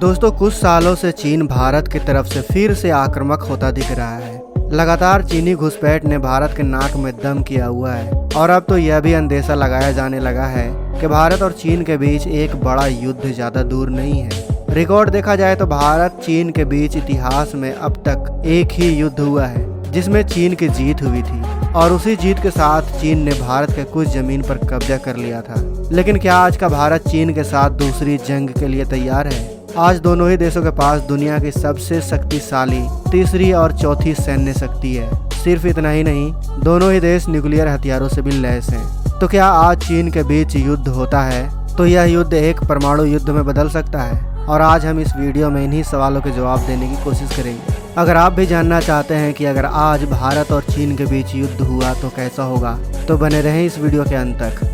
दोस्तों कुछ सालों से चीन भारत की तरफ से फिर से आक्रामक होता दिख रहा है। लगातार चीनी घुसपैठ ने भारत के नाक में दम किया हुआ है और अब तो यह भी अंदेशा लगाया जाने लगा है कि भारत और चीन के बीच एक बड़ा युद्ध ज्यादा दूर नहीं है। रिकॉर्ड देखा जाए तो भारत चीन के बीच इतिहास में अब तक एक ही युद्ध हुआ है जिसमें चीन की जीत हुई थी और उसी जीत के साथ चीन ने भारत के कुछ जमीन पर कब्जा कर लिया था। लेकिन क्या आज का भारत चीन के साथ दूसरी जंग के लिए तैयार है? आज दोनों ही देशों के पास दुनिया की सबसे शक्तिशाली तीसरी और चौथी सैन्य शक्ति है। सिर्फ इतना ही नहीं, दोनों ही देश न्यूक्लियर हथियारों से भी लैस हैं। तो क्या आज चीन के बीच युद्ध होता है तो यह युद्ध एक परमाणु युद्ध में बदल सकता है? और आज हम इस वीडियो में इन्हीं सवालों के जवाब देने की कोशिश करेंगे। अगर आप भी जानना चाहते हैं कि अगर आज भारत और चीन के बीच युद्ध हुआ तो कैसा होगा, तो बने रहें इस वीडियो के अंत तक।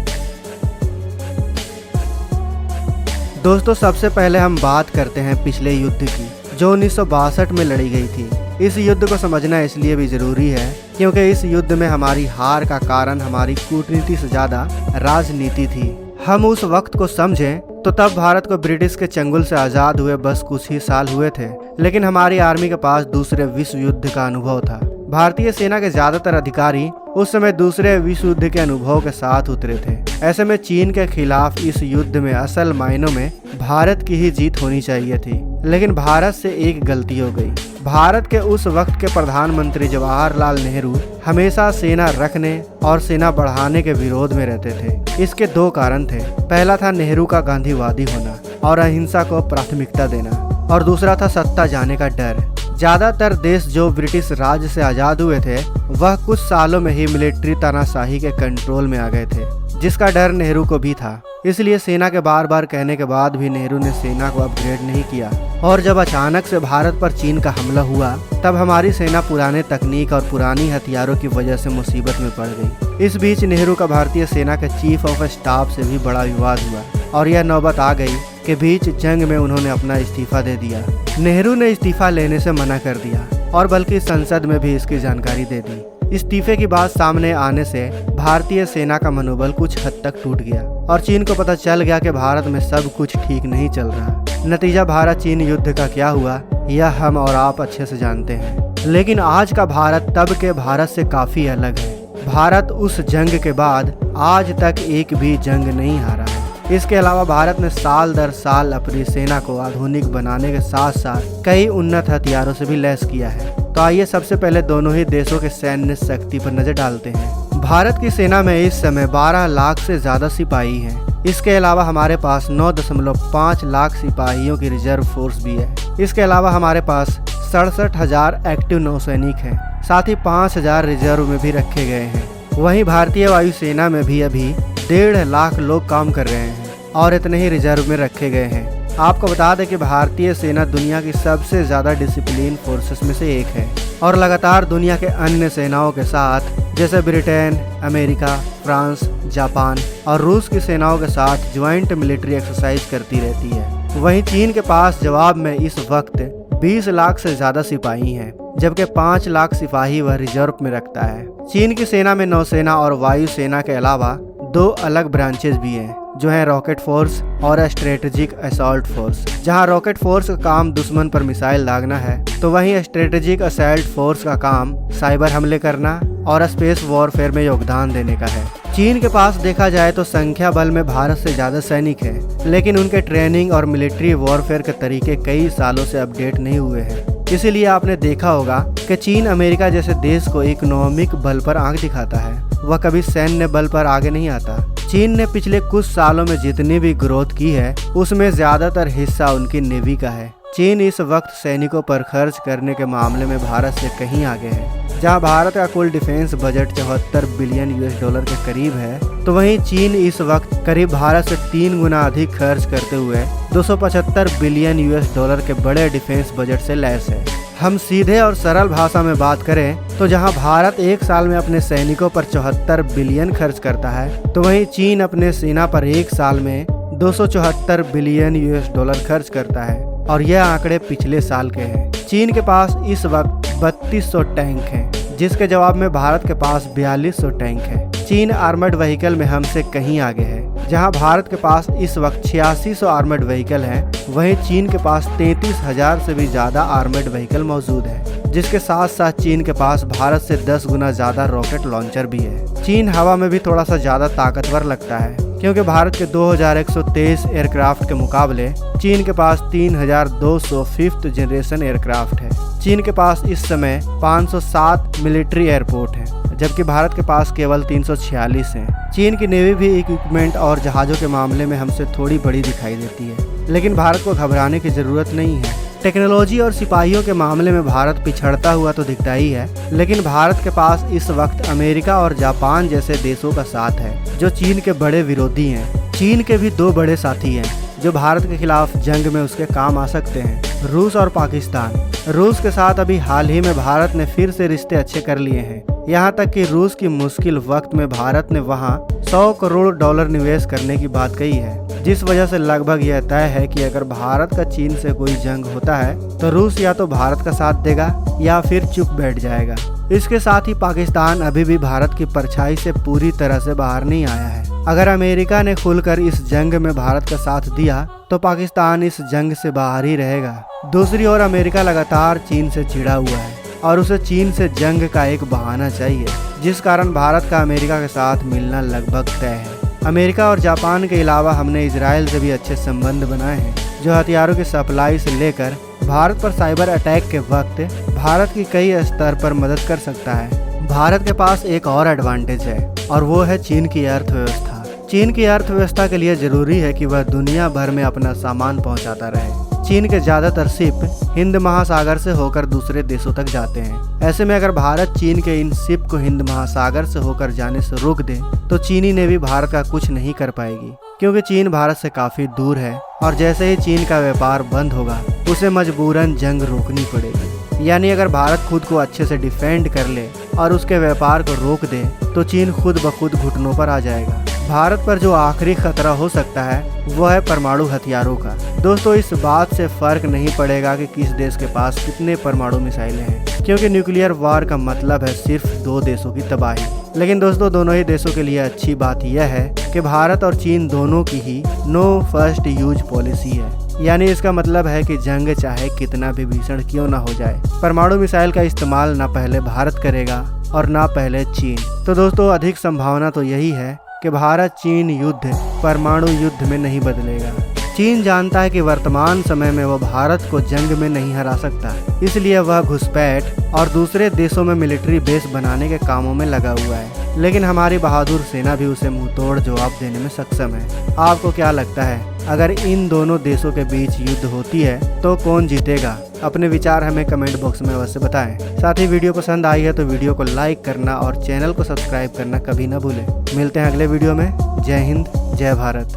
दोस्तों सबसे पहले हम बात करते हैं पिछले युद्ध की, जो 1962 में लड़ी गई थी। इस युद्ध को समझना इसलिए भी जरूरी है क्योंकि इस युद्ध में हमारी हार का कारण हमारी कूटनीति से ज्यादा राजनीति थी। हम उस वक्त को समझें तो तब भारत को ब्रिटिश के चंगुल से आजाद हुए बस कुछ ही साल हुए थे, लेकिन हमारी आर्मी के पास दूसरे विश्व युद्ध का अनुभव था। भारतीय सेना के ज्यादातर अधिकारी उस समय दूसरे विश्व युद्ध के अनुभव के साथ उतरे थे। ऐसे में चीन के खिलाफ इस युद्ध में असल मायनों में भारत की ही जीत होनी चाहिए थी, लेकिन भारत से एक गलती हो गई। भारत के उस वक्त के प्रधानमंत्री जवाहरलाल नेहरू हमेशा सेना रखने और सेना बढ़ाने के विरोध में रहते थे। इसके दो कारण थे। पहला था नेहरू का गांधीवादी होना और अहिंसा को प्राथमिकता देना, और दूसरा था सत्ता जाने का डर। ज्यादातर देश जो ब्रिटिश राज से आजाद हुए थे वह कुछ सालों में ही मिलिट्री तानाशाही के कंट्रोल में आ गए थे, जिसका डर नेहरू को भी था। इसलिए सेना के बार बार कहने के बाद भी नेहरू ने सेना को अपग्रेड नहीं किया, और जब अचानक से भारत पर चीन का हमला हुआ तब हमारी सेना पुराने तकनीक और पुरानी हथियारों की वजह से मुसीबत में पड़ गई। इस बीच नेहरू का भारतीय सेना के चीफ ऑफ स्टाफ से भी बड़ा विवाद हुआ और यह नौबत आ गई कि बीच जंग में उन्होंने अपना इस्तीफा दे दिया। नेहरू ने इस्तीफा लेने से मना कर दिया और बल्कि संसद में भी इसकी जानकारी दे दी। इस्तीफे की बात सामने आने से भारतीय सेना का मनोबल कुछ हद तक टूट गया और चीन को पता चल गया कि भारत में सब कुछ ठीक नहीं चल रहा। नतीजा भारत चीन युद्ध का क्या हुआ यह हम और आप अच्छे से जानते हैं। लेकिन आज का भारत तब के भारत से काफी अलग है। भारत उस जंग के बाद आज तक एक भी जंग नहीं हारा है। इसके अलावा भारत ने साल दर साल अपनी सेना को आधुनिक बनाने के साथ साथ कई उन्नत हथियारों से भी लैस किया है। तो आइए सबसे पहले दोनों ही देशों के सैन्य शक्ति पर नजर डालते हैं। भारत की सेना में इस समय 12 लाख से ज्यादा सिपाही हैं। इसके अलावा हमारे पास 9.5 लाख सिपाहियों की रिजर्व फोर्स भी है। इसके अलावा हमारे पास 67,000 एक्टिव नौसैनिक हैं, साथ ही 5,000 रिजर्व में भी रखे गए हैं। वहीं भारतीय वायुसेना में भी अभी 1.5 लाख लोग काम कर रहे हैं और इतने ही रिजर्व में रखे गए हैं। आपको बता दें कि भारतीय सेना दुनिया की सबसे ज्यादा डिसिप्लिन फोर्सेस में से एक है और लगातार दुनिया के अन्य सेनाओं के साथ जैसे ब्रिटेन, अमेरिका, फ्रांस, जापान और रूस की सेनाओं के साथ ज्वाइंट मिलिट्री एक्सरसाइज करती रहती है। वहीं चीन के पास जवाब में इस वक्त 20 लाख से ज्यादा सिपाही हैं, जबकि 5 लाख सिपाही वह रिजर्व में रखता है। चीन की सेना में नौसेना और वायुसेना के अलावा 2 अलग ब्रांचेस भी हैं, जो है रॉकेट फोर्स और स्ट्रेटेजिक असॉल्ट फोर्स। जहां रॉकेट फोर्स का काम दुश्मन पर मिसाइल दागना है तो वहीं स्ट्रेटेजिक असॉल्ट फोर्स का काम साइबर हमले करना और स्पेस वॉरफेयर में योगदान देने का है। चीन के पास देखा जाए तो संख्या बल में भारत से ज्यादा सैनिक हैं, लेकिन उनके ट्रेनिंग और मिलिट्री वॉरफेयर के तरीके कई सालों से अपडेट नहीं हुए हैं। इसीलिए आपने देखा होगा कि चीन अमेरिका जैसे देश को इकोनॉमिक बल पर आंख दिखाता है, वह कभी सैन्य बल पर आगे नहीं आता। चीन ने पिछले कुछ सालों में जितनी भी ग्रोथ की है उसमें ज्यादातर हिस्सा उनकी नेवी का है। चीन इस वक्त सैनिकों पर खर्च करने के मामले में भारत से कहीं आगे है। जहां भारत का कुल defence budget 74 billion US dollar के करीब है, तो वहीं चीन इस वक्त करीब भारत से 3 गुना अधिक खर्च करते हुए 275 बिलियन US डॉलर के बड़े डिफेंस बजट से लैस है। हम सीधे और सरल भाषा में बात करें तो जहां भारत एक साल में अपने सैनिकों पर 74 बिलियन खर्च करता है, तो वहीं चीन अपने सेना पर एक साल में 274 बिलियन US डॉलर खर्च करता है, और यह आंकड़े पिछले साल के हैं। चीन के पास इस वक्त 3200 टैंक हैं, जिसके जवाब में भारत के पास 4200 टैंक हैं। चीन आर्मर्ड व्हीकल में हमसे कहीं आगे है। जहां भारत के पास इस वक्त 8600 आर्मर्ड व्हीकल हैं, वहीं चीन के पास 33,000 से भी ज्यादा आर्मर्ड व्हीकल मौजूद है, जिसके साथ साथ चीन के पास भारत से 10 गुना ज्यादा रॉकेट लॉन्चर भी है। चीन हवा में भी थोड़ा सा ज्यादा ताकतवर लगता है, क्योंकि भारत के 2123 एयरक्राफ्ट के मुकाबले चीन के पास 3200 5th जनरेशन एयरक्राफ्ट है। चीन के पास इस समय 507 मिलिट्री एयरपोर्ट है, जबकि भारत के पास केवल 346 हैं। चीन की नेवी भी इक्विपमेंट और जहाज़ों के मामले में हमसे थोड़ी बड़ी दिखाई देती है, लेकिन भारत को घबराने की जरूरत नहीं है। टेक्नोलॉजी और सिपाहियों के मामले में भारत पिछड़ता हुआ तो दिखता ही है, लेकिन भारत के पास इस वक्त अमेरिका और जापान जैसे देशों का साथ है, जो चीन के बड़े विरोधी हैं। चीन के भी 2 बड़े साथी हैं, जो भारत के खिलाफ जंग में उसके काम आ सकते हैं, रूस और पाकिस्तान। रूस के साथ अभी हाल ही में भारत ने फिर से रिश्ते अच्छे कर लिए हैं, यहाँ तक कि रूस की मुश्किल वक्त में भारत ने वहाँ $100 करोड़ निवेश करने की बात कही है, जिस वजह से लगभग यह तय है कि अगर भारत का चीन से कोई जंग होता है तो रूस या तो भारत का साथ देगा या फिर चुप बैठ जाएगा। इसके साथ ही पाकिस्तान अभी भी भारत की परछाई से पूरी तरह से बाहर नहीं आया है। अगर अमेरिका ने खुलकर इस जंग में भारत का साथ दिया तो पाकिस्तान इस जंग से बाहर ही रहेगा। दूसरी ओर अमेरिका लगातार चीन से चिढ़ा हुआ है और उसे चीन से जंग का एक बहाना चाहिए, जिस कारण भारत का अमेरिका के साथ मिलना लगभग तय है। अमेरिका और जापान के अलावा हमने इजराइल से भी अच्छे संबंध बनाए हैं, जो हथियारों की सप्लाई से लेकर भारत पर साइबर अटैक के वक्त भारत की कई स्तर पर मदद कर सकता है। भारत के पास एक और एडवांटेज है और वो है चीन की अर्थव्यवस्था। चीन की अर्थव्यवस्था के लिए जरूरी है कि वह दुनिया भर में अपना सामान पहुंचाता रहे। चीन के ज्यादातर शिप हिंद महासागर से होकर दूसरे देशों तक जाते हैं। ऐसे में अगर भारत चीन के इन शिप को हिंद महासागर से होकर जाने से रोक दे तो चीनी नेवी भारत का कुछ नहीं कर पाएगी, क्योंकि चीन भारत से काफी दूर है और जैसे ही चीन का व्यापार बंद होगा उसे मजबूरन जंग रोकनी पड़ेगी। यानी अगर भारत खुद को अच्छे से डिफेंड कर ले और उसके व्यापार को रोक दे तो चीन खुद ब खुद घुटनों पर आ जाएगा। भारत पर जो आखिरी खतरा हो सकता है वो है परमाणु हथियारों का। दोस्तों, इस बात से फर्क नहीं पड़ेगा कि किस देश के पास कितने परमाणु मिसाइलें हैं, क्योंकि न्यूक्लियर वार का मतलब है सिर्फ 2 देशों की तबाही। लेकिन दोस्तों, दोनों ही देशों के लिए अच्छी बात यह है कि भारत और चीन दोनों की ही नो फर्स्ट यूज पॉलिसी है। यानी इसका मतलब है कि जंग चाहे कितना भी भीषण क्यों ना हो जाए, परमाणु मिसाइल का इस्तेमाल ना पहले भारत करेगा और ना पहले चीन। तो दोस्तों, अधिक संभावना तो यही है कि भारत चीन युद्ध परमाणु युद्ध में नहीं बदलेगा। चीन जानता है कि वर्तमान समय में वह भारत को जंग में नहीं हरा सकता, इसलिए वह घुसपैठ और दूसरे देशों में मिलिट्री बेस बनाने के कामों में लगा हुआ है। लेकिन हमारी बहादुर सेना भी उसे मुंहतोड़ जवाब देने में सक्षम है। आपको क्या लगता है, अगर इन दोनों देशों के बीच युद्ध होती है तो कौन जीतेगा? अपने विचार हमें कमेंट बॉक्स में अवश्य बताएं। साथ ही वीडियो पसंद आई है तो वीडियो को लाइक करना और चैनल को सब्सक्राइब करना कभी ना भूलें। मिलते हैं अगले वीडियो में। जय हिंद, जय भारत।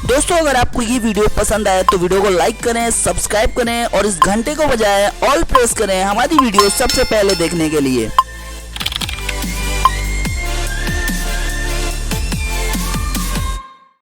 दोस्तों, अगर आपको ये वीडियो पसंद आए तो वीडियो को लाइक करें, सब्सक्राइब करें और इस घंटे को बजाय ऑल प्रेस करें हमारी वीडियो सबसे पहले देखने के लिए।